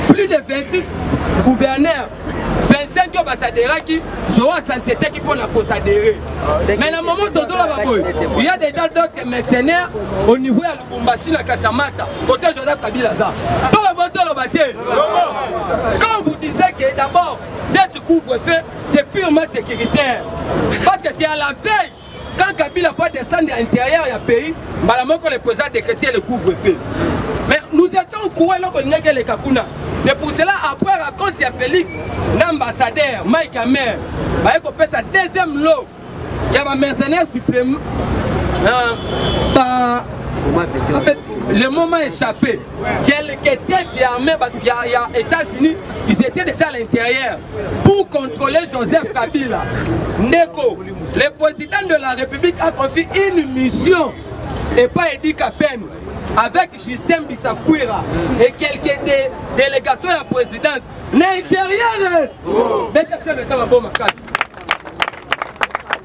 plus de 26 gouverneurs, 25 ambassadeurs qui sont en santé qui pour la s'adhérer. Mais dans le moment il y a déjà d'autres mercenaires au niveau de Lubumbashi, la Kachamata, côté Joseph Kabila. Quand vous disiez que d'abord, cette couvre-feu, c'est purement sécuritaire. Parce que c'est à la veille, quand Kabila va descendre à l'intérieur du pays, le président a décrété le couvre-feu. Mais nous étions au courant qu'on n'y a que les Kakuna. C'est pour cela, après, raconte qu'il y a Félix, l'ambassadeur, Mike Amer, il y a sa deuxième lot. Il y a un mercenaire supplémentaire. En fait, le moment échappé, quelques têtes armées, parce qu'il y a États-Unis, ils étaient déjà à l'intérieur pour contrôler Joseph Kabila. Neko, le président de la République a confié une mission et pas Edi Kapen avec Justin Bitakwira et quelques délégations à la présidence. L'intérieur,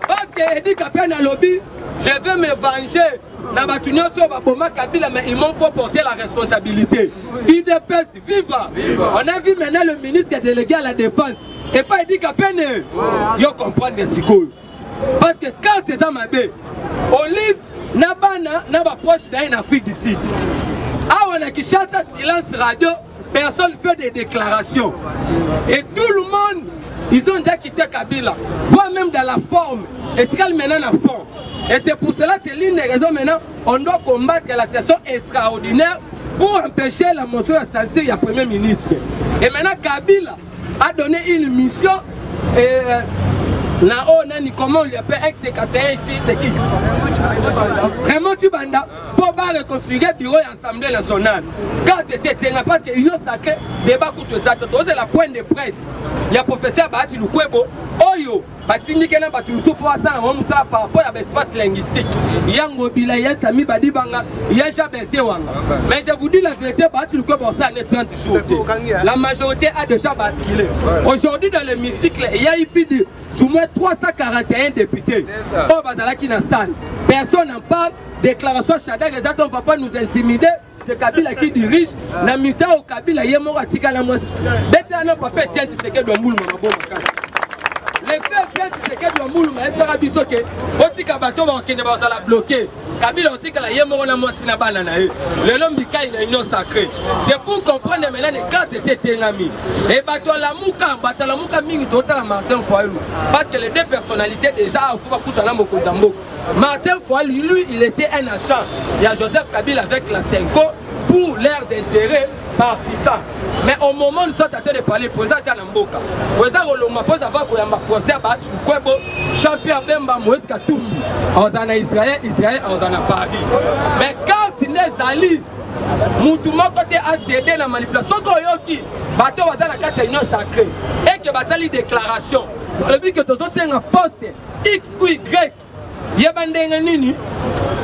parce que Edi Kapen a lobby, je veux me venger. Mais ils m'ont fait porter la responsabilité. IDPS, viva! On a vu maintenant le ministre qui est délégué à la défense. Et pas Edi Kapen, ils comprennent des psychos. Parce que quand c'est ça, ma belle, Olive n'a pas proche d'une Afrique du Sud. Ah, on a qui chasse silence radio, personne ne fait des déclarations. Et tout le monde, ils ont déjà quitté Kabila. Voire même dans la forme. Et tu maintenant la forme. Et c'est pour cela, c'est l'une des raisons maintenant, on doit combattre la session extraordinaire pour empêcher la motion de censure du Premier ministre. Et maintenant, Kabila a donné une mission. Et comment on lui appelle ex-CKCA ici, c'est qui? Vraiment Tubanda pour reconfigurer le bureau et l'Assemblée nationale. Quand c'est parce que l'Union sacrée débat contre ça, c'est la pointe de presse. Il y a le professeur Bahati Lukwebo, Oyo, Batini Kena Batumsou Fouassa, par rapport à l'espace linguistique. Il y a Ngobila, il y a Sami Badibanga, il y a Jabete Wanga. Mais je vous dis la vérité, Bahati Lukwebo, ça n'est 30 jours. La majorité a déjà basculé. Aujourd'hui, dans l'hémicycle, il y a eu plus de sous moins 341 députés. Au Bazalaki na salle. Personne n'en parle. Déclaration Chada, les autres ne vont pas nous intimider. C'est Kabila qui dirige. Namita au Kabila, Yemora Tika la Mos. Bétana papa tient tu sais que doit moule mon bon. Les faits tient tu sais que doit moule mais ça va bisoké. Otika bato va qui ne va la bloquer. Kabila Otika la Yemora na Mos na banana. Le nom Bika il a une nom sacrée. C'est pour comprendre maintenant les cartes de cet ennemi. Et bato la Mouka mingi total Martin Foyou. Parce que les deux personnalités déjà faut pas coûter la Mokozambo. Martin Foyou, lui, il était un agent. Il y a Joseph Kabila avec la Senko pour leurs intérêts partisans. Mais au moment où nous sommes en train de parler, le président Tchalamboka, le président Oloma pose avant pour le procès à Kwebo, champion Bemba Moïse Katumbi, on en a Israël, on en a Paris. Mais quand il est allé, Moutouma côté a cédé la manipulation, Koyoki, bateau va dans la carte union sacrée, et que va salir déclaration. Le but que tu as un poste X ou Y. Il y a des nini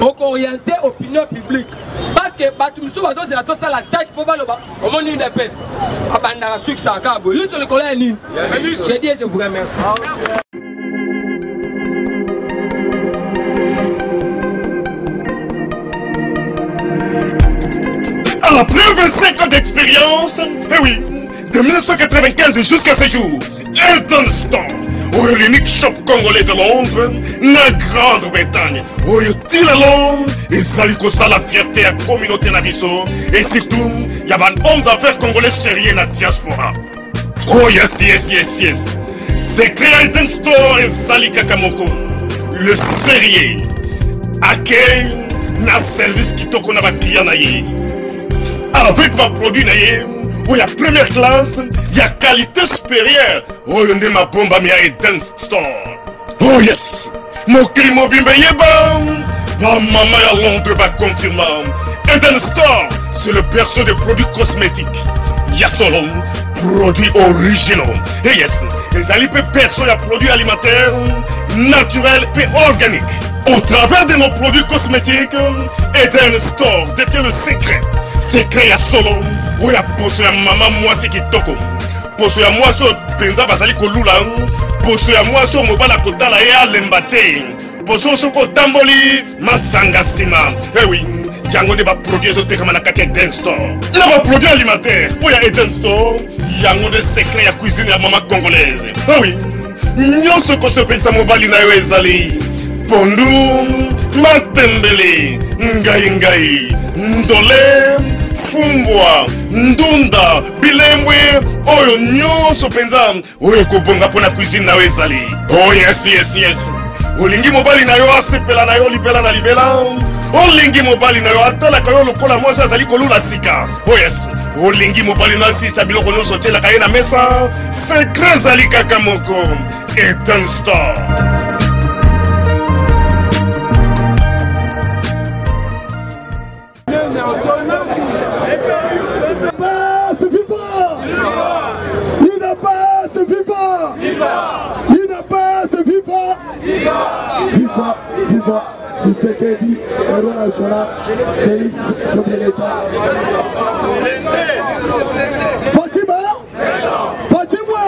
orienté opinion publique. Parce que Batumsou c'est la tosta la tête pour voir le bas. Au monde une épaisse. Abandara sucre ça cabo. Lui sur le collège ni. J'ai dit je vous remercie. Après 25 ans d'expérience, eh oui, de 1995 jusqu'à ce jour, Elton Storm, l'unique shop congolais de Londres, la Grande-Bretagne, où il la Londres, et Zaliko ça la fierté à la communauté Nabiso, et surtout, il y a un homme d'affaires congolais sérieux dans la diaspora. Oh yes. C'est créé Elton Storm et Zalika Kamoko, le sérieux, à quel na service qui toko na ba client naye. Avec ma produit naye, où il y a première classe, il y a qualité supérieure. Oh, il y a ma bombe à Eden Store. Oh yes, mon climat bimbe yeba. Ma maman à Londres va confirmer. Eden Store, c'est le berceau des produits cosmétiques. Il y a solo, produits originaux. Et yes, les alipes berceau de produits alimentaires, naturels et organiques. Au travers de nos produits cosmétiques, Eden Store détient le secret. Secret à solo. Où ya poso ya maman moi c'est qui toko. Poso ya moi so penza basali kolula. Poso ya moi so mobala kotala ya lembate. Poso so ko tamboli masanga sima. Eh oui, yango nde baproduit ezotekama na kati ya Eden Store. Na baproduit alimentaire oyo ya Eden Store yango nde secret ya cuisine ya mama congolaise. Ah oui, nyonso kosepelisa mobali na yo ezali pondu, matembele, ngai, ndole, fumbwa, ndunda, bilembwe, oyo nyonso penza oyo kobonga pona cuisine na yo ezali. Oh yes. Olingi mobali na yo asepela na yo libela na libela. Olingi mobali na yo atalaka yo lokola mwasi azali kolula sika. Oh yes, olingi mobali na asisa biloko nyonso otielaka ye na mesa. Secret ezali kaka moko, Eden Store. Viva Tshisekedi, héros national, Félix, chef de l'État. Fatima,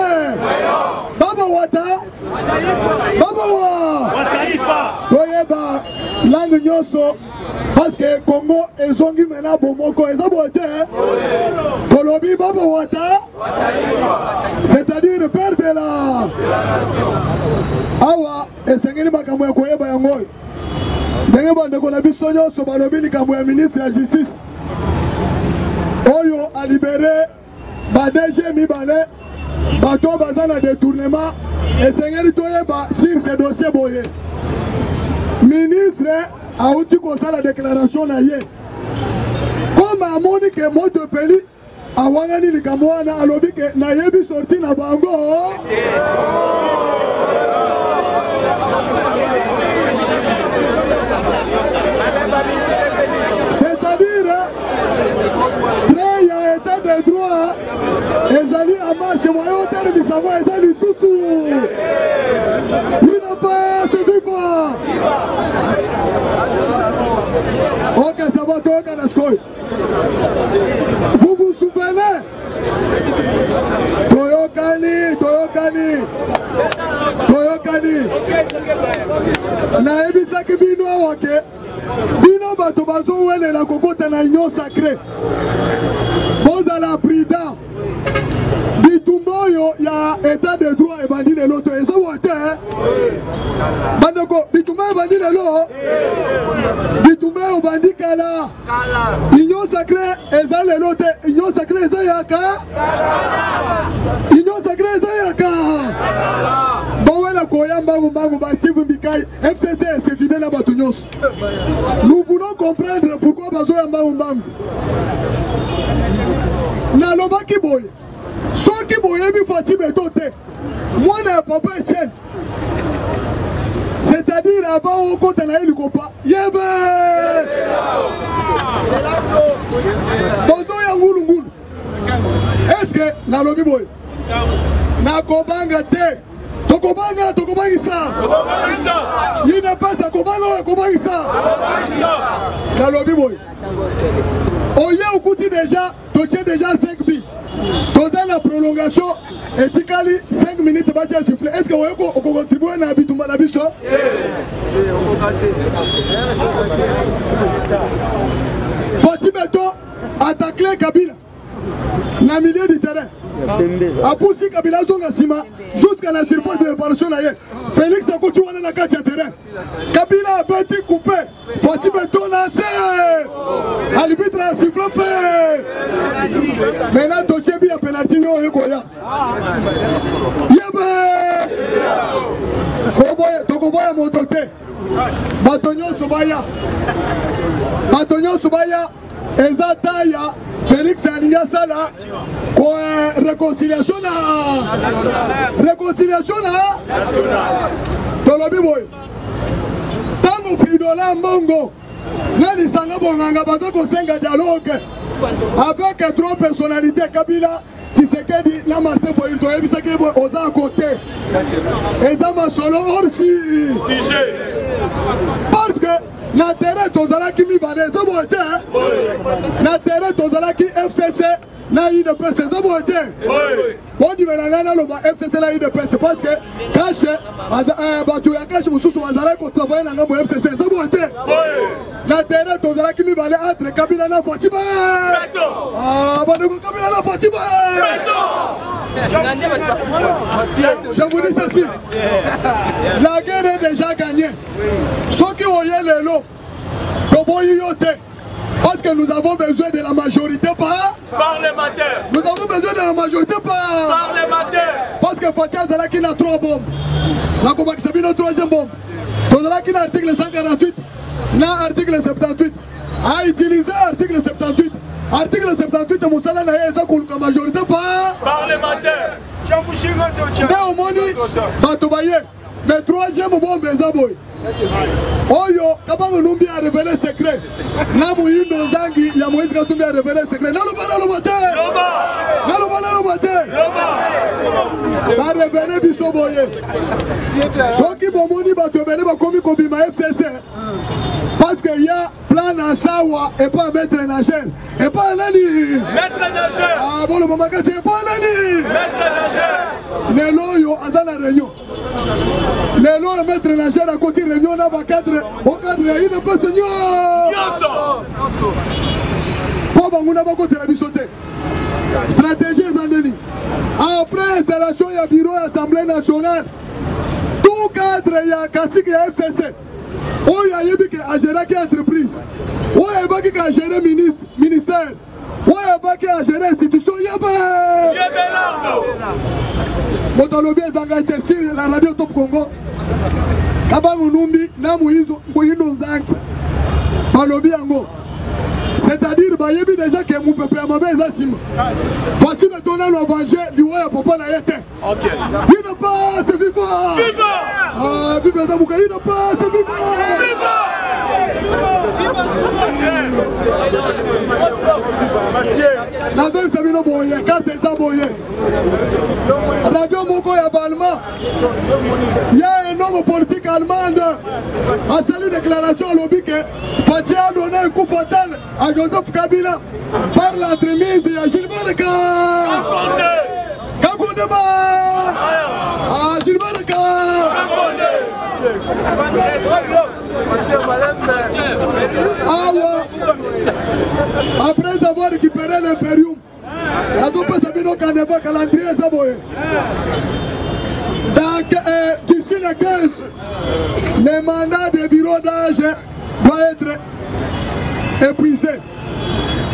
Baba Wata, Toyeba, langue nyonso, parce que Congo ezongi mena bomoko ezabote. Kolobi Baba Wata, c'est-à-dire le père de la Awa esengeli makambo ya koyeba yango. Ndenge bandeko na biso nyonso balobi likambo ya ministre ya justice oyo a libéré ba DG mibale bato baza na détournement esengeli toyeba sur ce dossier boye. Ministre auti kosala déclaration na ye comme amoni ke moto peli awangani likambo wana alobi ke na yebi sorti na bango. C'est-à-dire, créer un état de droit, les alliés à marche, moyen au terme de savoir, les alliés sous-sous. Il n'a pas, c'est viva. Ok, ça va, toi, Kanaskoy. Vous vous souvenez? Toyokani. Na ebisaki bino awake bino bato bazowelela kokota na union sacrée bozala prudent bitumba oyo ya état de droit ebandi lelo to eza wote bandeko bitumba ebandi lelo bitumba ebandi kala union sacrée eza lelo te union sacrée eza yaka union sacrée eza yaka Steve Mbikai, FCC c'est fidèle à Batounyos. Nous voulons comprendre pourquoi Bazo Yamba. Nalobaki boy. Soki boye bi fati betote. Moi na papa Etienne. C'est-à-dire avant on compte na il kopa. Yebe. Bozo yangulungulu. Est-ce que nalobi boy? Na kobanga te. Tokobanga ça. Il n'est pas ça. Kobanga ça. Dans le boy. Oye okuti déjà, tu tiens déjà 5 billes. Dans la prolongation, et tikali 5 minutes va te siffler. Est-ce que vous avez contribué à Bitumba na biso? Fati Beto attaqué Kabila. Na milieu du terrain. A poussé Kabila Zonga Sima jusqu'à la surface de réparation. Félix a continué dans la carte de terrain. Kabila a bâti coupé. Fati Beto lancé. Arbitre a sifflé. Maintenant, Tochebi a pénalty. Tokoboya Motote. Batonio Sobaya. Ezataya. Félix Alinga Sala. Réconciliation Tolobi boy. Tango Fridola Mbongo. Nani Sanga Bonganga Batoko Senga dialogue avec 3 personnalités Kabila, Tshisekedi, na Martin Foyil to ebisa ke oza à côté. Ezama solo orsi. Parce que na terrain tozala ki mi bane ça bote. Na terrain tozala ki FCC na UDPS eza boye te bondimela na loba FCC na UDPS parce que kashe bato ya kashe mosusu bazalaki kotravaille na ngambo FCC eza boye te na terrain tozalaki mibale entre Kabila na Fatiba bandeko Kabila na Fatiba. Je vous dis ceci, la guerre est déjà gagnée. Ceux qui ont eu le lot, parce que nous avons besoin de la majorité parlementaire. Nous avons besoin de la majorité parlementaire. Parce que Fatia Zalaki n'a 3 bombes. La Koba Sabine a 3e bombe. Tozalaki n'a article 148, n'a article 78. A utilisé article 78. Article 78 Moussala na eza koluka majorité parlementaire. Néomoni Batobaye. Mais 3e bombe eza boy. Oyo Kabango Numbi a révélé secret. Namu Yindo Zangi ya Moïse Katumbi a révélé secret. Naloba a révélé biso boye. Soki bomoni batobele bakomi kobima FCC. Parce qu'il y a plan à Sawa et pas maître nageur. Et pas Nani. Maître nageur. Ah bon le moment que c'est pas Nani. Maître nageur. Nelo yo azala réunion. Nelo le maître nageur à côté réunion na ba cadre au cadre il ne peut seigneur. Pour banguna ba côté la bisoté. Stratégie Zandeli. Après installation il y a bureau assemblée nationale. Tout cadre il y a Kassik et FCC. Oh, il y a un gérer qui entreprise. Oh, il y a un qui a géré ministère. Oh, il y a un qui a géré institution. Il y a la radio Top Congo. Kabangu Numbi, Namuizo, Mouindo Zank. Balobi Ango. C'est-à-dire, il y a déjà que mon peuple a mabé Zassim. Voici maintenant l'avanger du roi à Papa Nayete. Ok. Il n'a pas, c'est vivant. Viva! Ah, viva Zamouka, il n'a pas, c'est vivant. Viva! Nazem Sabino Boye, carte Zaboye. Radio Moko ya Balma. Il y a un homme politique allemand à saluer déclaration à lobby que Fatih a donné un coup fatal à Joseph Kabila par l'entremise de Gilbert Kakondema. Ah, Gilbert après avoir récupéré l'impérium, la double Sabino Kaneva calendrier Zaboye. Donc, d'ici le 15, le mandat de bureau d'âge doit être épuisé.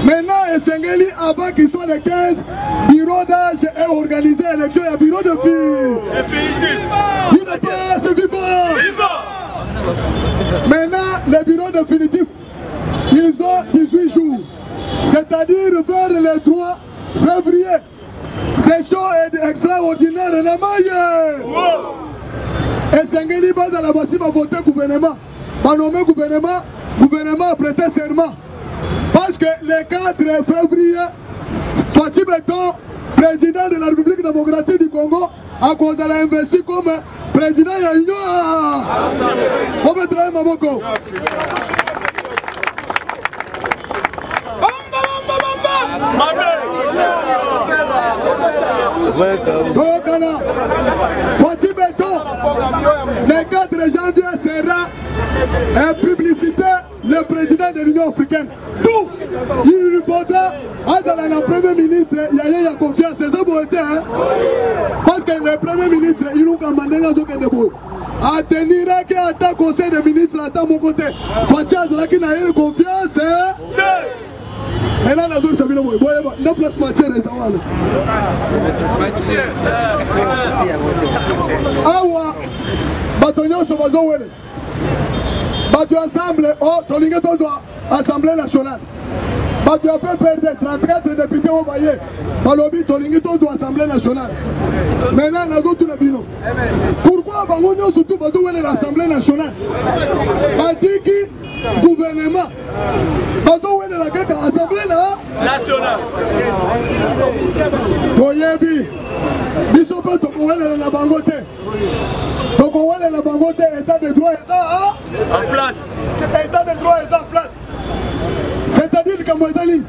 Maintenant, Essengeli, avant qu'il soit le 15, bureau d'âge est organisé, élection et bureau de filles. Il n'est pas, c'est vivant. Maintenant, les bureaux définitifs, ils ont 18 jours. C'est-à-dire vers le 3 février. Session extraordinaire de la maille. Essengeli, base à la base, va voter gouvernement. Va nommer gouvernement, gouvernement a prêté serment. Parce que le 4 février, Fatih Beton, président de la République démocratique du Congo, a cause de investi comme président de l'Union. On va travailler Maboko. Fatih Beton, le 4 janvier sera une publicité le président de l'Union africaine. D'où il faudra, à la Premier ministre, il y a confiance, c'est ça pour être. Parce que le Premier ministre, il nous a demandé à tenir à ta conseil de ministre à mon côté. Fatia Zalaki n'a eu confiance. Et là, la deuxième Sabine Moïse, non place matière et Zawal. Awa, Batonio Sobazowele. Battu ensemble, oh, Tolingeto doit Assemblée nationale. Battu a peu perdre 34 députés au Baye. Balobi, Tolingeto doit Assemblée nationale. Maintenant, on a d'autres bino. Pourquoi Bangonio surtout Batou l'Assemblée nationale? Batiki, gouvernement. Batou la Assemblée nationale. Boyebi, Bisopo Tokouele la Bangote. Donc on voit la Bangote, état de droit est en place. Cet état de droit est en place. C'est-à-dire que Moïse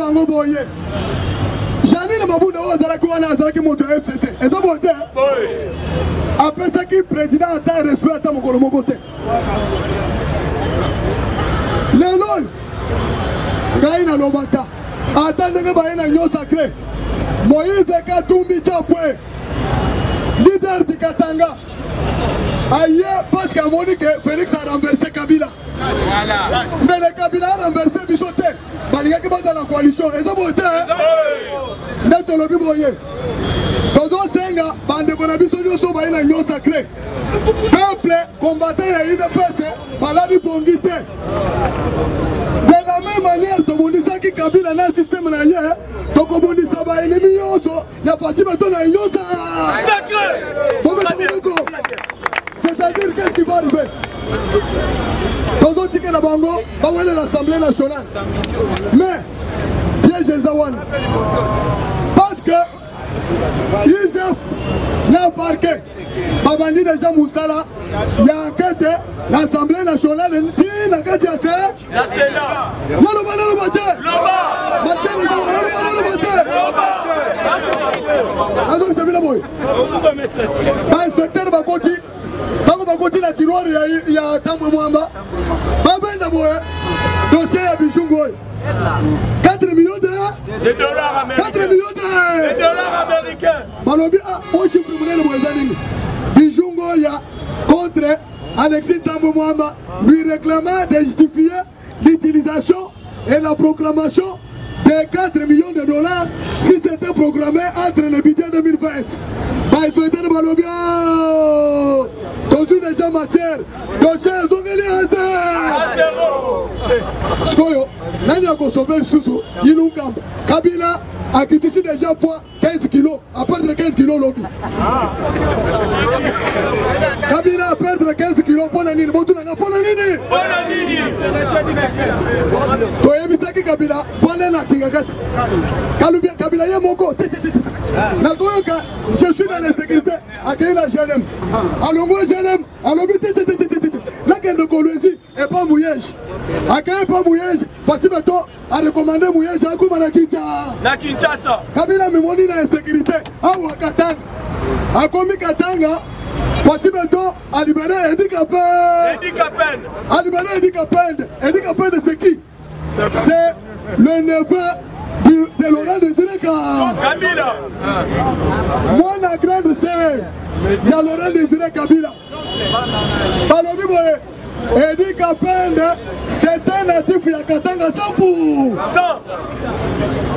bango boye Janine Mabunda ozalaki wana azalaki moto ya FCC eza boye te apesaki président ata respect ata mokolo moko te lelo ngai nalobaka ata ndenge baye na Union Sacrée Moïse Katumbi Chapwe leader du Katanga aïe parce qu'à Monique Félix a renversé Kabila. Voilà. Mais le Kabila a renversé Bissoté. Balinga qui va dans la coalition. Et ça voté. Net le biboye. Todo Senga, bande qu'on a vu sur nous ba ina Union Sacrée. Peuple combattant et UDPS, baladi bongité. De la même manière, to bondisa ki Kabila na système na yé. To bondisa ba ennemi yoso, ya Fatima to na Union Sacrée. C'est-à-dire qu'est-ce qui va arriver? Tozo tike na bango, bawele l'Assemblée nationale. Mais, piège Ezawan. Parce que, IGF n'a parqué. Babandi déjà Moussala, il y a enquête, l'Assemblée nationale, il y a enquête, la Sénat. Inspecteur Bakoti, quand Bakoti la tiroir, il y a Tamou Mwamba, Babin Daboye, dossier à Bichungo. 4 millions de dollars américains. 4 millions de dollars américains. Balobi a au chiffre monnaie le Brésil. Bichungo ya contre Alexis Tamou Mwamba lui réclamant de justifier l'utilisation et la proclamation de 4 millions de dollars si c'était programmé entre le budget 2020. Bah, il souhaitait de Balobia. Dans une déjà matière, dossier, ils ont gagné à zéro. Skoyo, Nani a sauvé le sous-sous, il nous campe. Kabila a quitté ici déjà pour 15 kilos, à perdre 15 kilos lobby. Kabila a perdre 15 kilos pour la nini. Pour la nini. Toyebisaki Kabila, pour la Kingakati. Kabila y a mon côté. Je suis dans la sécurité, à la GLM. Alors moi GLM, alors la guerre de Colosie et pas Mouyège. À quel pas Mouyège, Fatibeton a recommandé Mouyège à Koumanakita. Na Kinshasa. Kabila Memoni dans la sécurité, à Wakatanga. À Komi Katanga, Fatibeton a libéré Edi Kapen. A libéré Edi Kapen. Edi Kapen c'est qui? C'est le neveu de Laurent Désiré Kabila. Moi, la grande sœur, il y a Laurent Désiré Kabila. Balobi Boye, Edi Kapende, c'est un natif de Katanga 100%.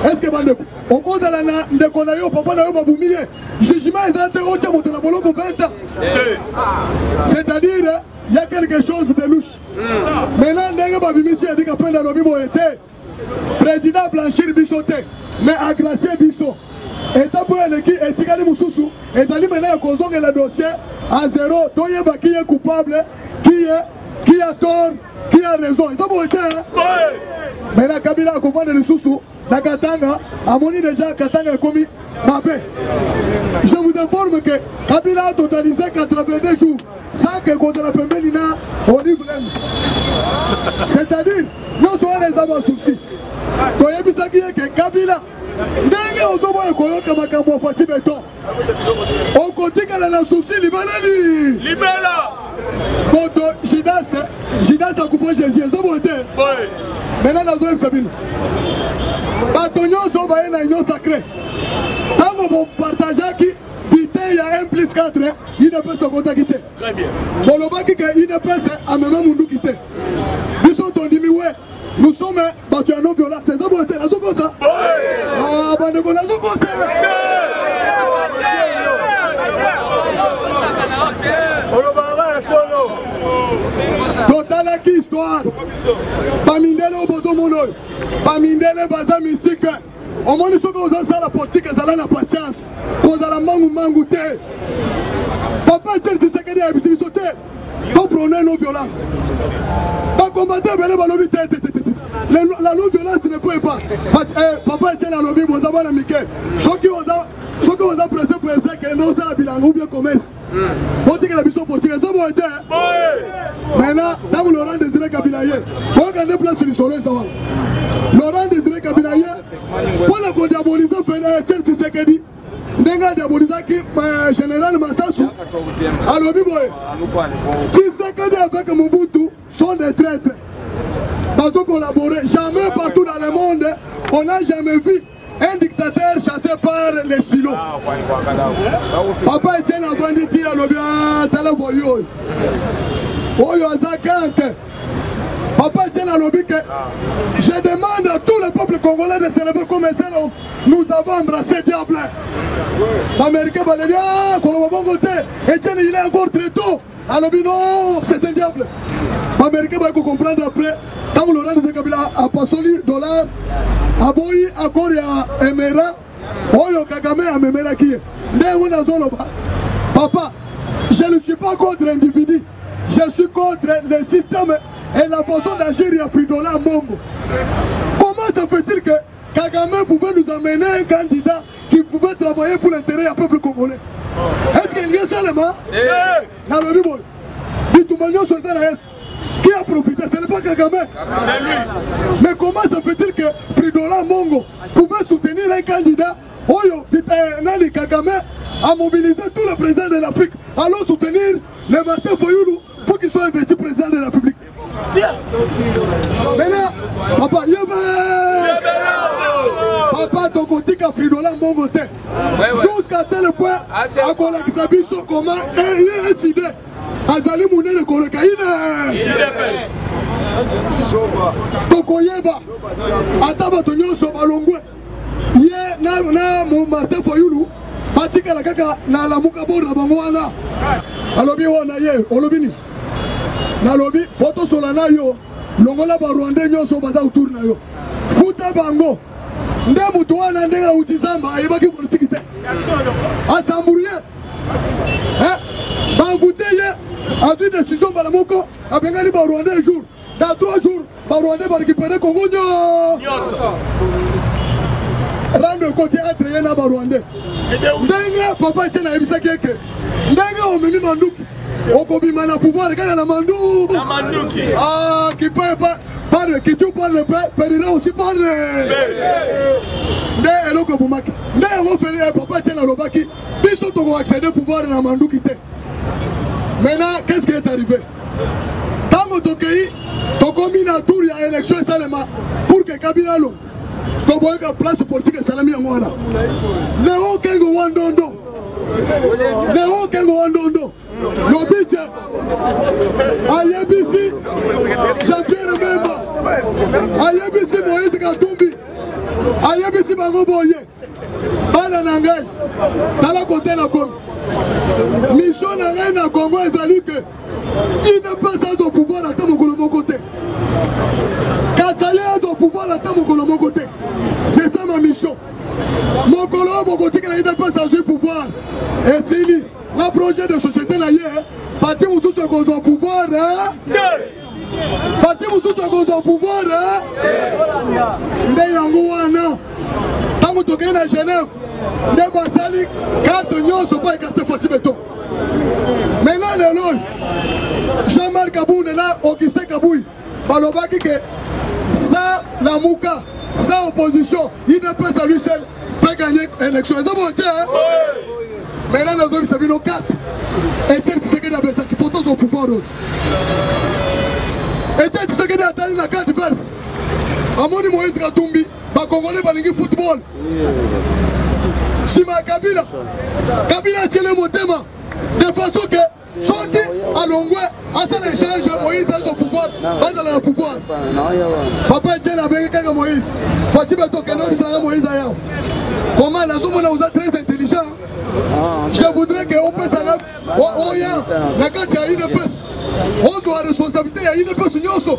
Est-ce que au cours de la Ndekonayo, Papa Nayo Baboumiye, jugement est interrompu à la Boloko 20 ans. C'est-à-dire, il y a quelque chose de louche. Maintenant, Ndenge Babimisi Edi Kapende Lobi Boye était président Blanchir Bissoté, mais Agracié Bisso. Et pour l'équipe, et Tigani Moussoussou, et Zali maintenant Kozong et le dossier à zéro. Toyeba qui est coupable, qui a tort, qui a raison. Ils ont été. Maintenant Kabila a compris le Soussou, la Katanga, a moni déjà Katanga est commis ma paix. Je vous informe que Kabila a totalisé 82 jours sans que contre la Pembelina au niveau. C'est-à-dire, nous sommes les hommes soucis. Toyebisa qui est que Kabila. Ndenge ozoboye koyoka makambo ya Fatibeton okotikala na souci libela moto Jidas akufa Jésus ezobote maintenant nazoyebisa bino bato nyonso baye na Union Sacrée ntango bopartageaki bite ya 1+4 IDPS okotaki te bolobaki ke IDPS amema munduki te biso tondimi we. Nous sommes battus à non-violence, c'est ça, bon, t'es comme ça. Ah, bah, on a comme ça. Total qui histoire. Pamindele au besoin mon oeil. Pamindele baza mystique. Au moins, nous sommes aux anciens la politique, ça a la patience. Qu'on a la mangouté. Papa, tu sais qu'il y a des bisous. Pas prôner non-violence. Pas combattre la non-violence ne peut pas. Papa était la lobby, vous avez la miquée. Ceux qui ont Ce que vous avez pressé pour essayer que nous sommes bilan ou bien commerce. Vous dites que la mission portugais, ça va être. Maintenant, dans Laurent Désiré Kabilaye, vous regardez place sur le soleil, ça va. Laurent Désiré Kabilaye, pour la diaboliser, Tchèque Tshisekedi, Nenga diaboliser qui général Massassou. Alors, Biboy, Tshisekedi avec Mobutu sont des traîtres. Parce qu'on collaborer. Jamais partout dans le monde, on n'a jamais vu un dictateur chassé par les silos. Papa Etienne a vendu dire à l'obia, t'as la voyou. Oyo Azakante. Papa Etienne a l'obia que je demande à tout le peuple congolais de se lever comme un seul homme. Nous avons embrassé diable. L'Américain va le dire, ah, qu'on va bon côté. Etienne, il est encore très tôt. Alors, non, c'est un diable. L'Américain va comprendre après. Tant que Laurent Désiré Kabila a passé le dollar, a boyi, a Kori, a Emera, Oyo Kagame a Memela qui est. Papa, je ne suis pas contre l'individu, je suis contre le système et la façon d'agir à Fridola Mongo. Comment se fait-il que Kagame pouvait nous amener un candidat qui pouvait travailler pour l'intérêt du peuple congolais? Est-ce qu'il y a seulement dans le Bible? Dites-moi, sur la S. Qui a profité? Ce n'est pas Kagame. C'est lui. Mais comment se fait-il que Fridola Mongo pouvait soutenir un candidat? Oyo, Nani Kagame a mobilisé tous les présidents de l'Afrique. Allons soutenir les Martin Fayoulou pour qu'il soit investi président de la République. Maintenant, papa, papa, ton côté qu'a Fridola Mongo te. Jusqu'à tel point, à Kolaksabiso, comment est décidé. Azali Mounene Kolokaïne Tokoyeba Ataba Tonyo Sobalongwe Ye na Martin Fayoulou Batika la kaka na la mukabora bangwana Alobi wana ye olobini Na lobi poto solana yo Longola ba Rwanda nyoso baza autour na yo Futa bango Nde mutu wana ndenga utizamba ayebaki politique te Asamburie Bangouteye a vu décision Balamoko a bengali ba Rwanda un jour. Dans 3 jours, ba Rwanda va récupérer Congo. Rendre côté entre Yena ba Rwanda. Ndenge papa Etienne a ebisa keke. Ndenge o menu manduki. O kobima na pouvoir quand na manduki. Na manduki. Ah qui peut pas parle qui tout parle pas, Périra aussi parle. Ndé eloko bumaki. Ndé on fait papa Etienne a robaki. Biso to ko accéder pouvoir na manduki te. Maintenant, qu'est-ce qui est arrivé? Tant que tu as commis une tour à l'élection pour que Kabila lo, je dois voir que la place politique est salami en moi. Léo Kengo Wandondo. Léo Kengo Wandondo. L'objet. Ayebisi. Jean-Pierre Memba. Ayebisi Moïse Katumbi. Ayebisi Bango Boye. Bana Nangai. Tala côté la com. Mission n'a rien à Congo et Zali que il n'est pas sans pouvoir attendre mon côté. Kassale a au pouvoir attendre mon côté. C'est ça ma mission. Mon collègue mon côté il n'est pas sans pouvoir. Et c'est lui. Le projet de société là hier, parti où tous ceux au pouvoir, parti où tous ceux au pouvoir, Ndeyangouana. Tant que tu es à Genève. Des basali, carte n'yon sont pas écartés Fati Beton. Maintenant, le loi, Jean-Marc Kabou, là, Augustin Kabouy, Balobaki, que ça, la Mouka, ça, opposition, il ne peut à lui seul pas gagner l'élection. Ils ont voté, hein? Maintenant, nous avons vu nos cartes. Etienne Tshisekedi a bêta qui porte au pouvoir. Etienne Tshisekedi a tali la carte verse. Amoni Moïse Katumbi, ba Congolais balingi football. Sima Kabila tient le motema de façon que sorti à Longwe, à ça l'échange Moïse a au pouvoir, pas dans le pouvoir. Papa Etienne a béni quelqu'un Moïse. Fati Beto Keno Bissana Moïse Aya. Comment la zone vous êtes très intelligent. Je voudrais qu'on puisse aller au Oya, la carte il y a une peste. On doit responsabilité, il y a une peste Nyonso.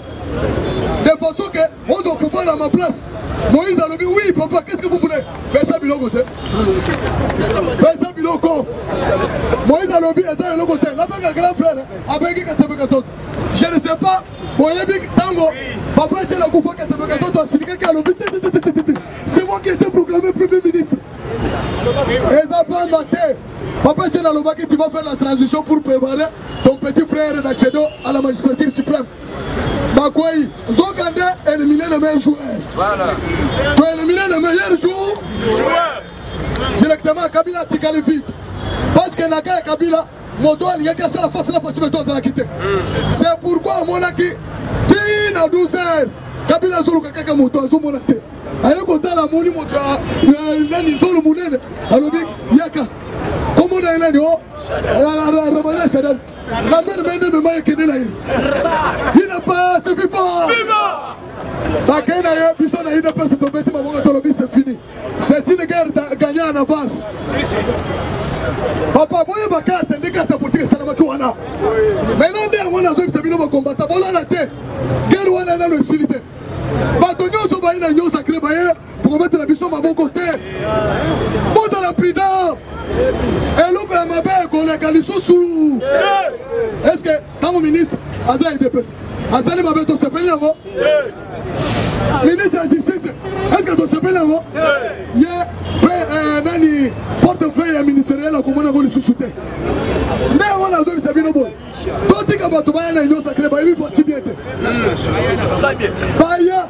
De façon que on doit pouvoir à ma place. Moïse a dit oui papa, qu'est-ce que vous voulez? Fais ça biloko. Fais ça biloko. Moïse a dit et ça biloko. Là-bas un grand frère, avec je ne sais pas, Tango, papa était là pour faire c'est moi qui étais proclamé Premier ministre. Eza pamba te. Papa Tchela Lobaki, tu vas faire la transition pour préparer ton petit frère d'accéder à la magistrature suprême. Bakouaï, Zokande éliminer le meilleur joueur. Voilà. Tu as éliminé le meilleur joueur. Directement à Kabila, tu calmes vite. Parce que Naka Kabila, Moto a cassé la face de la Fatima Toza la quitter. C'est pourquoi mon aki, Tina 12 heures. Kabila Zolo Kaka Moto, Zomonate. Ayoko Tala Moni Moto, Nani Zolo Mounene, Alobi, Yaka. Comment on a l'année, Ramadan Chadal. La mère mène de Maya Kenelaï. Il n'a pas, c'est FIFA. Bakena, Bisson a eu de place de tomber, c'est fini. C'est une guerre gagnée en avance. Papa, boye bakarte, des cartes politiques, ça n'a pas wana. Maintenant, on a besoin de se combattre. Voilà la tête. Guerre wana na le silité. Batonio so baina nyo sacré baye pour mettre la mission à bon côté. Bon dans la prudence. Et l'autre la mabe qu'on a kalisou. Est-ce que tant mon ministre Aza IDPS Azali mabe to se pele ngo? Ministre de la Justice, est-ce que tu sais là-bas? Il y a un portefeuille ministériel comme on a voulu sous-souter. Mais on a besoin de savoir bon. Toi, tu as besoin de l'union sacrée, il faut bien. Très bien. Baya,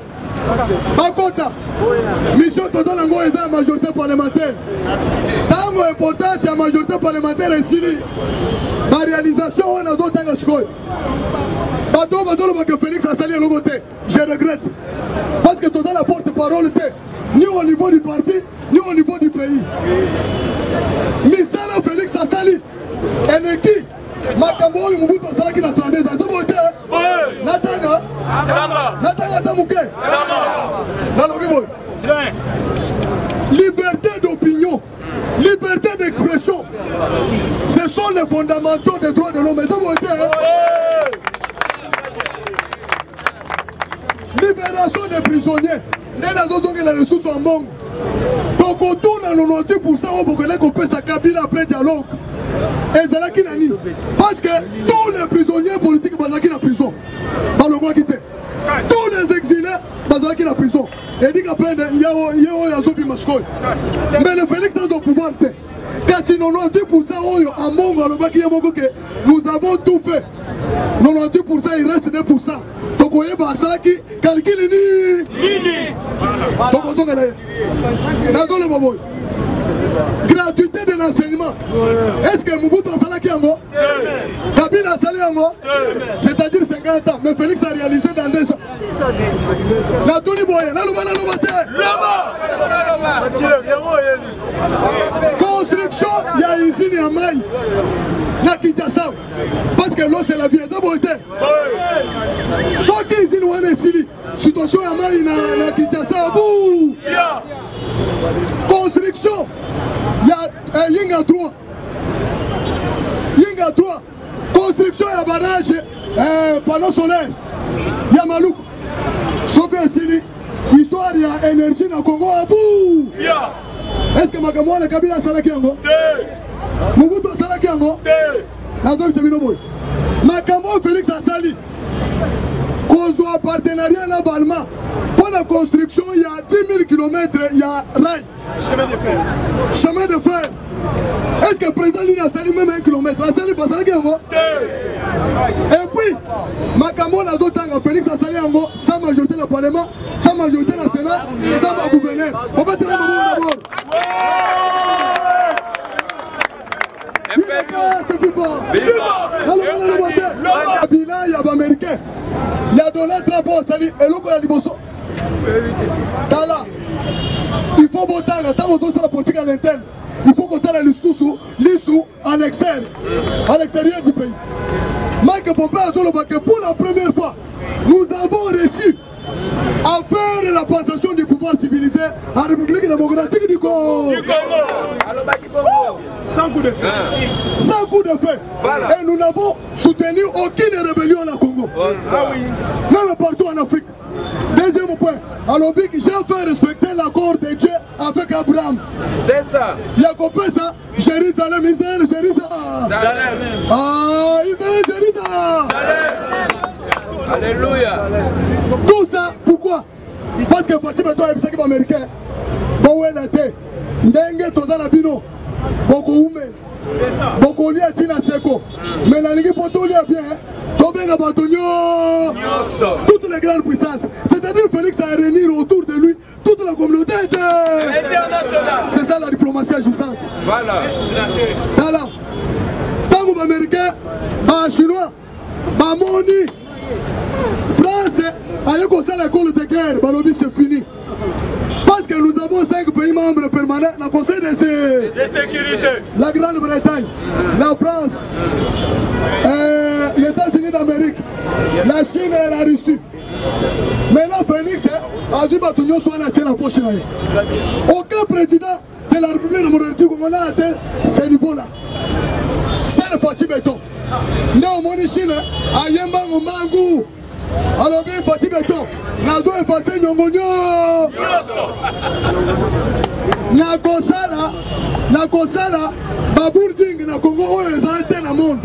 Bakota, mission totale en gros est la majorité parlementaire. Tant important, c'est la majorité parlementaire ici. La réalisation, on a d'autres choses. Félix a sali à l'autre côté. Je regrette. Parce que total la porte-parole était ni au niveau du parti, ni au niveau du pays. Misala Félix a sali. Et qui Makambo et Mobutu a sali qui n'attendait ça. C'est bon, Natanga Natanga Tamouké liberté d'opinion, liberté d'expression, ce sont les fondamentaux des droits de l'homme. C'est bon, libération des prisonniers. Dès la zone où les ressources en manque. Donc on tourne à 90% au Bokele qu'on peut s'accabler après dialogue. Et c'est là qu'il a mis. Parce que tous les prisonniers politiques sont dans la prison. Par le mois qui était. Tous les exilés sont dans la prison. Et dit qu'après, il y a un zombie masqué. Mais le Félix a son pouvoir. Car si 90% en manque, nous avons tout fait. 90% il reste 2%. Donc on est à qui calcule ni. Donc on est là. Dans le moment. Gratuité de l'enseignement. Est-ce que Mobutu a salaki yango? Kabila a salé yango? C'est-à-dire 50 ans. Mais Félix a réalisé dans 2 ans. La Tony Boye, la Loba construction, il y a une usine à Maï. La Kinshasa. Parce que l'eau c'est la vie. C'est bon. Soit qu'ils usine ou un esili. Situation à Maï na Kinshasa. Construction. Il y a Yinga 3. Yinga 3. Construction et barrage, panneau solaire. Il y a Malouk. Sophie Sili. Histoire, il y a énergie dans le Congo. Est-ce que Makamouane et Kabila Salaki Yango? Mobutu Salaki Yango? Nazor Seminoboy. Makamouane Félix Assali. Cause un partenariat là Balma. Pour la construction, il y a 10 000 km, il y a rail. Chemin de fer. Est-ce que le président lui a sali même 1 km? La sali pas Salaki Yango? Et puis, Makamouane Azotanga Félix Assali Yango, sans majorité dans le Parlement, sans majorité dans le Sénat, sans gouverneur. On va se faire d'abord. C'est il y a Américain. Il y a Donald Trump au Sali et l'autre il y a Liboso. Tala. Il faut voter tant on doit la politique à l'interne. Il faut qu'on ait les sous à l'extérieur du pays. Mike Pompeo a dit que pour la première fois, nous avons réussi à faire la passation du pouvoir civilisé à la République démocratique du Congo. Sans coup de feu. Sans coup de feu. Voilà. Et nous n'avons soutenu aucune rébellion au Congo. Même partout en Afrique. Deuxième point, alors j'ai fait respecter l'accord de Dieu avec Abraham. C'est ça. Il y a compris ça. Jérusalem, Israël, Jérusalem. Ah, Israël, Jérusalem. Alléluia. Tout ça, pourquoi? Parce que Fatima est un américain. Bon, elle était. ndenge toza na bino bokoumela bokolia tina seko mais nalingi po tolia bien tobenga bato nyonso toutes les grandes puissances, c'est-à-dire Félix a réunir autour de lui toute la communauté internationale. C'est ça la diplomatie agissante. Voilà. Tala tango ba américain ba chinois ba moni France aye ko ça l'école de guerre balobi c'est fini. Parce que nous avons 5 pays membres permanents dans le Conseil de sécurité. La Grande-Bretagne, la France, les États-Unis d'Amérique, la Chine et la Russie. Maintenant, Félix a dit que nous sommes la poche. Aucun président de la République de Monarchie comme on a atteint ce niveau-là. C'est le Fatih Béton. Nous sommes Chine, à Yemba, au Mangou. Alors bien Fatih Béton, nazo efate nyongonyo na kosala babourding na Congo oyo ezala te na monde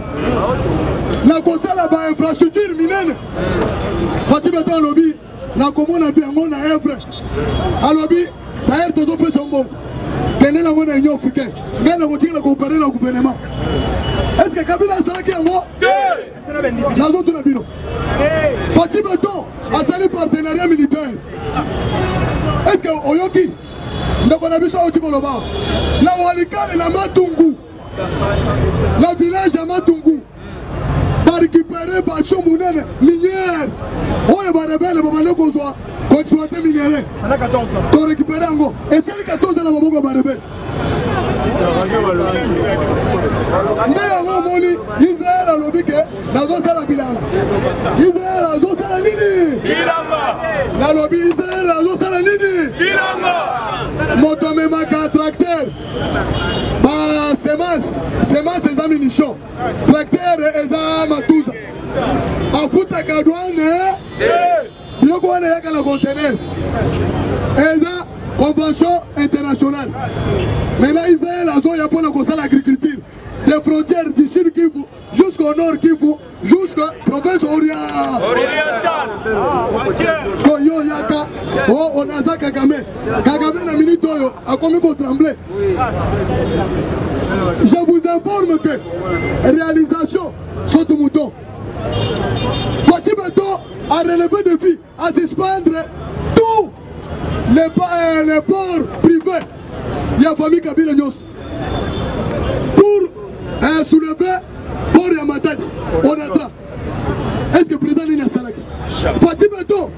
na kosala ba infrastructure minene Fatih Béton alobi na komona biango na evre alobi d'ailleurs tozopesa mbongo kende nango na Union africaine ngai na kotikela koopere na gouvernement. Est-ce que Kabila asalaki yango? Nazo tuna bino Fatih Béton asali partenariat militaire. Est-ce que oyoki ndeko na biso oti koloba na walikale na Matungu na village ya Matungu ba récupérer ba champ munene minière oyo ba rebelle ba mane kozwa ko exploiter minerai to récupérer yango et c'est le 14 na maboko ba rebelle. Moni Israël a lobby que nazo sala bilanga. Israël nazo sala nini? Bilanga. Na lobby Israël nazo sala nini? Bilanga. Moto mema ka tracteur. Ba semence et munitions. Tracteur et matuza. Afuta ka douane. Biloko wana yaka na conteneur. Eza convention internationale. Maintenant Israël a zo ya pour la agriculture. Des frontières du sud Kivu jusqu'au nord Kivu, jusqu'à province orientale. Yo yaka, on a ça Kagame. Kagame na minute oyo a commis qu'on tremblait. Je vous informe que réalisation saute mouton. Fatih Béton a relevé des défis à suspendre tous les ports privés. Il y a famille Kabila Nyos. Pour soulever pour Yamatadi, on attend. Est-ce que le président Nina Salaki Fatih Béton,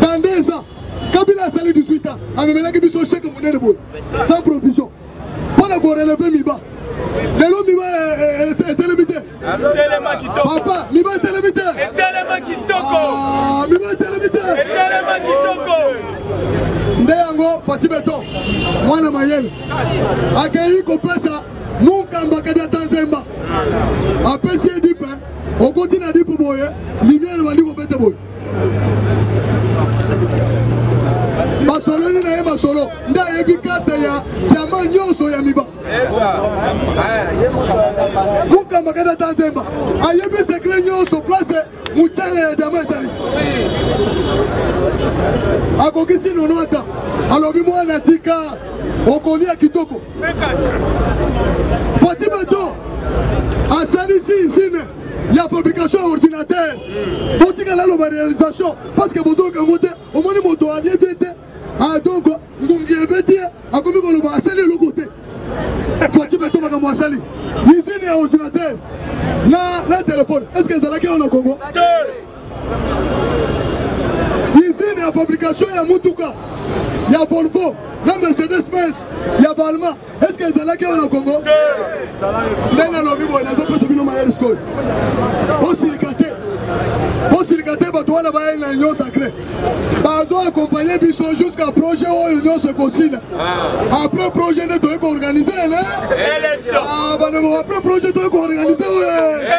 dans 2 ans, Kabila a salé 18 ans, avec Melaki Bisso chèque Mounenebo, sans provision. Pendant qu'on relève Miba. Les lots Miba est télémité. Papa, Miba est télémité. Miba est télémité. Ndeyango, Fatih Béton, moi na Mayele, accueilli Kopesa. Mukamba kada Tanzemba après c'est dit pas au continent dit pour boye lumière mandi ko bete boye basolo ni na masolo nda yebi kata ya jama nyoso ya miba Mukamba kada Tanzemba ayebi secret nyoso place muchanga ya jama sali akokisi nonota alobi mwana tika okolia kitoko. Fatih Béton a sali ici il y a fabrication ordinateur. Botika la réalisation parce que bozo kangote au moins moto a diété. Ah donc ngungi ebeti a komi ko lo ba sali le côté. Fatih Béton ba mo sali. Ici il y a ordinateur. Na téléphone. Est-ce que ça là qui on a Congo? Ici il y a fabrication ya mutuka. Il y a Volvo, la Mercedes-Benz, il y a Balma. Est-ce que c'est là qu'il y a au Congo? Il y a lobby, il y a des personnes qui ont des choses. Au Silicaté, il y a une union sacrée. Ils ont accompagné jusqu'à projet où l'union se consigne. Après le projet, il est organisé. Élection. Après le projet, il est organisé.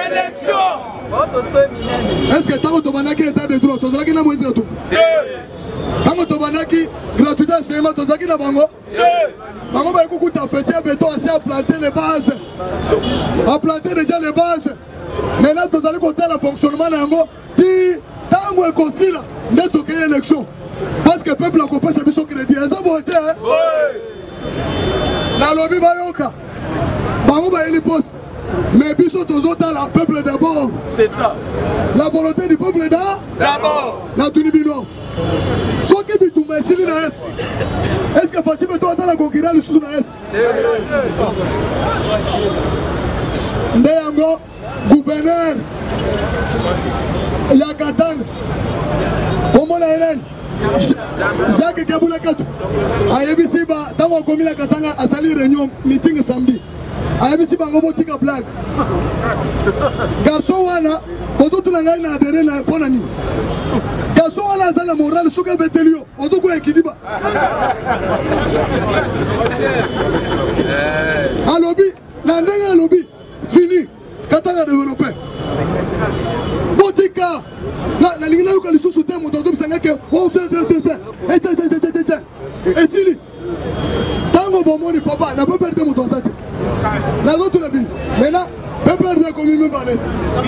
Élection. Est-ce que tu as un état de droit? Tu as un tout. Quand tu as gratuité, c'est un peu de bango. Bango va écouter ta fête, béton assez à planter les bases. À planter déjà les bases. Maintenant, tu as côté le fonctionnement de l'ango. Dis, tant que concile, n'est aucune élection. Parce que le peuple a coupé sa mission crédit. Ils ont voté. Na lobby bayoka. Bango ba yeli poste. Mais biso tozota la peuple d'abord. C'est ça. La volonté du peuple d'abord. Na tunibino. Soki bitumba esili na est. Est-ce que Fatima toi dans la concurrence le sous na est? Ndeyango gouverneur ya Katanga. Comment la Hélène? Jacques Kabula Katou. Ayebisi ba tango komi la Katanga asali réunion meeting samedi. Ayebisi ba ngobo tika blague. Garçon wana boto tunanga na adere na pona ni. Garçon wana azala moral suka betelio. Boto ko ekidiba. Alobi na ndenga alobi fini Katanga développé. Botika la lingina yuka lisusu te moto bisanga ke o fait et sili tango bomoni papa na peut perdre moto sate la autre la bi maintenant peut perdre comme même balé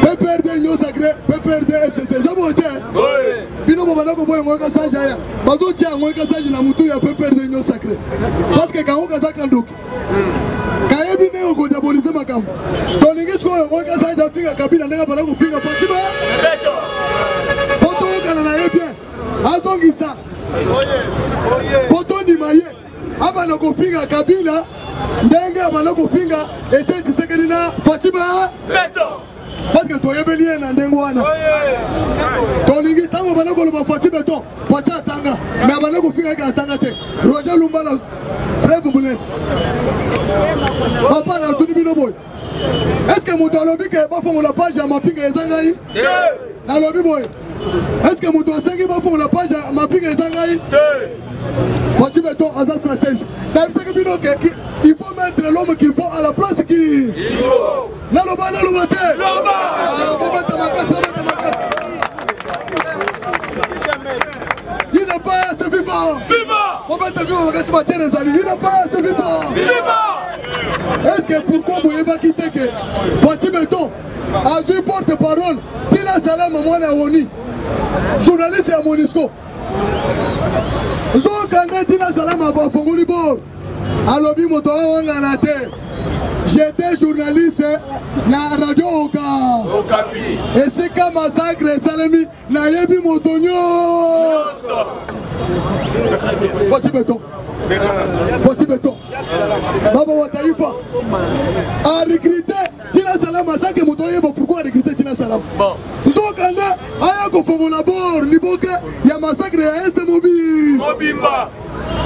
peut perdre nyo sacré peut perdre FCC ça bon te bino bobana ko boyo ngoka sanja ya bazo tia ngoka sanja na mutu ya peut perdre nyo sacré parce que quand on kata kandoki kayebi ne ko diaboliser makambo to ningi sko ngoka sanja finga kabila ndanga bana ko finga Fatima poto kana na yebie azongisa poto ni maye abana ko finga kabila ndenge abana ko finga Etienne Tshisekedi na Fatima parce que to yebeli na ndengo wana to ningi tango bana ko lo Fatima to Fatima tanga mais abana ko finga ka tanga te Roger Lumbala bref bulen papa na tuni bino boy. Est-ce que moto alobi ke ba fongo la page ya mapinga ezangai? Na lobi boy. Est-ce que moto asengi ba fongo la page ya mapinga ezangai? Faut-il mettre en stratégie? Il faut mettre l'homme qu'il faut à la place qu'il faut. Naloba te. Il n'est pas assez vivant. Il n'est pas assez vivant. Est-ce que pourquoi vous n'avez pas quitté que Fatima Beton a eu porte-parole Tina Salam Mwana Oni, journaliste à Monisco. Zokande Tina Salam à Fongoli Bor. Alobi Motora Wanganate. J'étais journaliste na Radio Oka. Et c'est comme massacre Salami na Yebi Motonio. Fatima Beton. Fatima Beton. Baba Wataifa a recruté Tina Salam à ça que Motoye. Pourquoi recruter Tina Salam? Zokande aya ko fongola bor liboke ya massacre ya Est Mobile. Mobimba.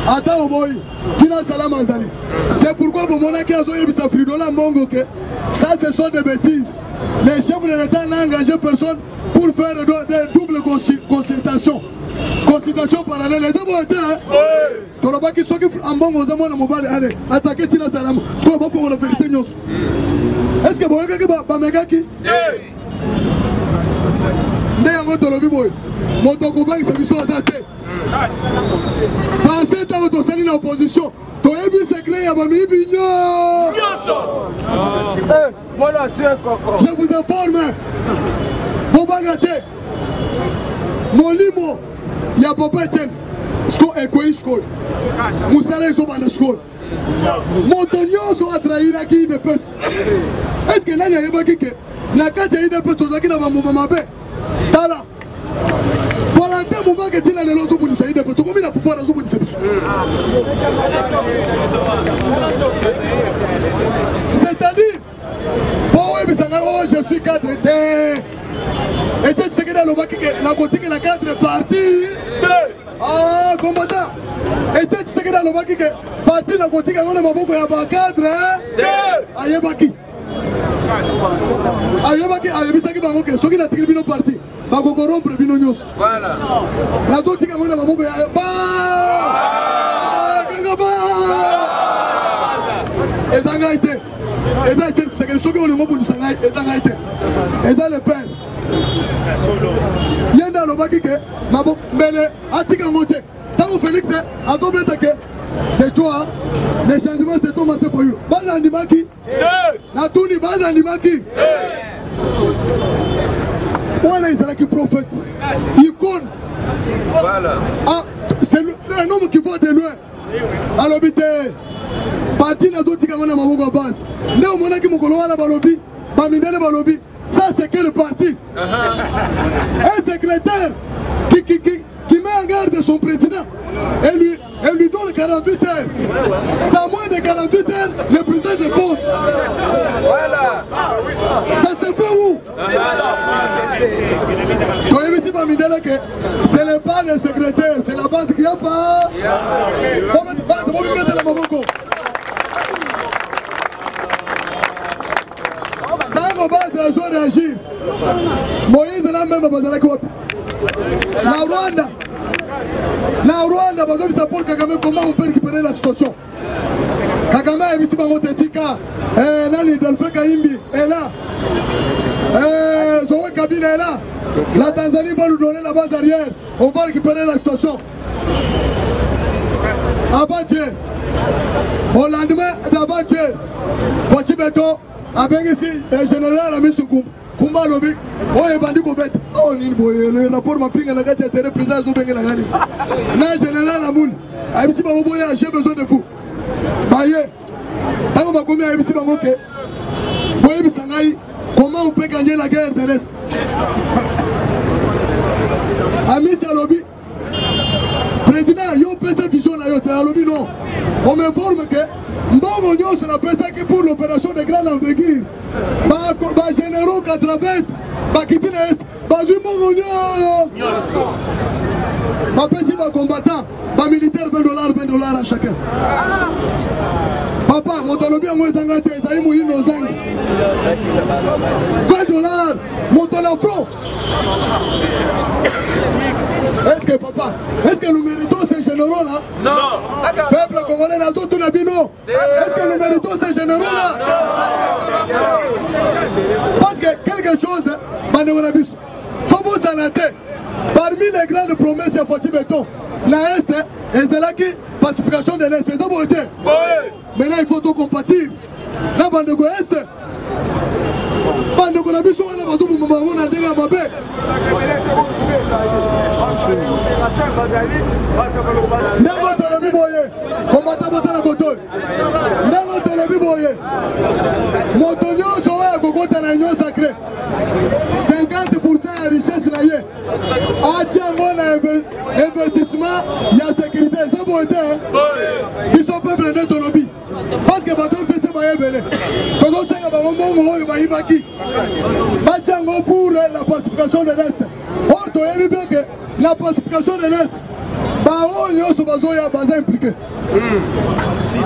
Attends boy, Tina Salam Anzali. C'est pourquoi vous m'avez dit que Fridola Mongo que ça ce sont des bêtises. Les chefs de l'État n'ont engagé personne pour faire des doubles consultations. Consultation parallèle. Les hommes ont été. Tu n'as pas qui sont en bon aux amants de Mobile. Allez, attaquez Tina Salam. Ce qu'on va faire la vérité. Est-ce que vous avez dit que Megaki? Ndayango tolobi boy. Motokobang c'est mission attaqué. Pensez à votre salut dans l'opposition. Tu as vu secret à Bami Bignon. Je vous informe. Bobangate. Molimo. Il y a Papa Etienne. Sko Ekoï Sko. Moussala Isobana Sko. Montonio sont à trahir la qui de pes. Est-ce que là il y a pas qui que la carte est de pes qui n'a pas mon maman. Tala. Voilà, mon bac est là, les lots pour nous salir de peu. Combien de pouvoir nous pour nous salir? C'est-à-dire, je suis cadre de. Et tu sais que dans le bac, la gothique et la cadre est partie. Ah, combattant. Et tu sais que dans le bac, partie la gothique, on a beaucoup de cadre. Aïe, baki. Ayebaki ayebisaki bango ke soki na tikili bino parti bako corrompre bino nyos. Voilà. Na zo tika ngona maboko ya ba. Kangaba. Ezangaite. Ezangaite sekeli soki on ngobu ndisangai ezangaite. Eza le père. Yenda lobaki ke maboko mbele atika ngote. Tango Félix azo betake. C'est toi, les changements c'est toi matin pour you. Baza Ndimaki, Natuni Baza Ndimaki. Voilà, il est là qui prophète. Icône. Voilà. Ah, c'est un homme qui voit de loin. À l'hôpital. parti nazotika ngana maboko ya base nde omonaki mokolo wana balobi bamindele balobi ça c'est quel parti un secrétaire qui met en garde son président et lui donne 48 heures. Dans moins de 48 heures, le président dépose. Voilà. Ça se fait où? Ce n'est pas le secrétaire, c'est la base qui n'a pas. Dans nos bases, elles ont réagi. Moïse n'a même pas besoin de la côte. La Rwanda, Paul Kagame, comment on peut récupérer la situation? Kagame a mis Bango Tetika, Nani Delphin Kaimbi est là, Zoé Kabila est là. La Tanzanie va nous donner la base arrière. On va récupérer la situation. Avant-hier, au lendemain d'avant-hier, Fati Beto a bien ici, général a mis sur Kumba Lobi, oh et Bandi Kobet, oh le rapport m'a pris la gâte à terre président Zobeng la Gani. Na général Amoun, Aïssi Bamoboya, j'ai besoin de vous. Baye, tant qu'on va combien Aïssi Bamoke, Boye Sangaï, comment on peut gagner la guerre de l'Est? Amis Alobi, président, yo peut cette vision là, yo Alobi non. On m'informe que Mbongo Nyo c'est la personne qui pour l'opération de grande envergure. Ba généraux 80, ba quitter l'Est, ba Mbongo Nyo. Ba pesi ba combattant, ba militaire $20 à chacun. Papa, mon tolobi en moins d'angate, ça y est mouillé nos angles. $20, mon tolafro. Est-ce que papa, est-ce que nous méritons ces généraux là? Non. Peuple congolais n'a tout nabino. Est-ce que nous méritons ces généraux là? Parce que quelque chose, Manéonabis, comme vous en êtes, parmi les grandes promesses de Fati Beton, la Est, et c'est là qui pacification de l'Est, c'est ça beauté. Maintenant il faut tout compatir. La bande de Est, bande de Nabis, on a besoin de mon a déjà ma paix. N'importe le biboye, combattant la côte. N'importe le biboye. Montonio soit à Cocotte à l'union sacrée. 50% de richesse naïe. Atiamon investissement, il y a sécurité. Ça peut être. Ils sont peuple de Tolobi. Parce que bateau fait ce bail belé. Quand on sait que Baromo va y baki. Batiango pour la pacification de l'Est. Or, tu as bien que la pacification de l'Est, Bao Nyoso Bazoya Baza impliqué.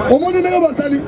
Au monde de Basali.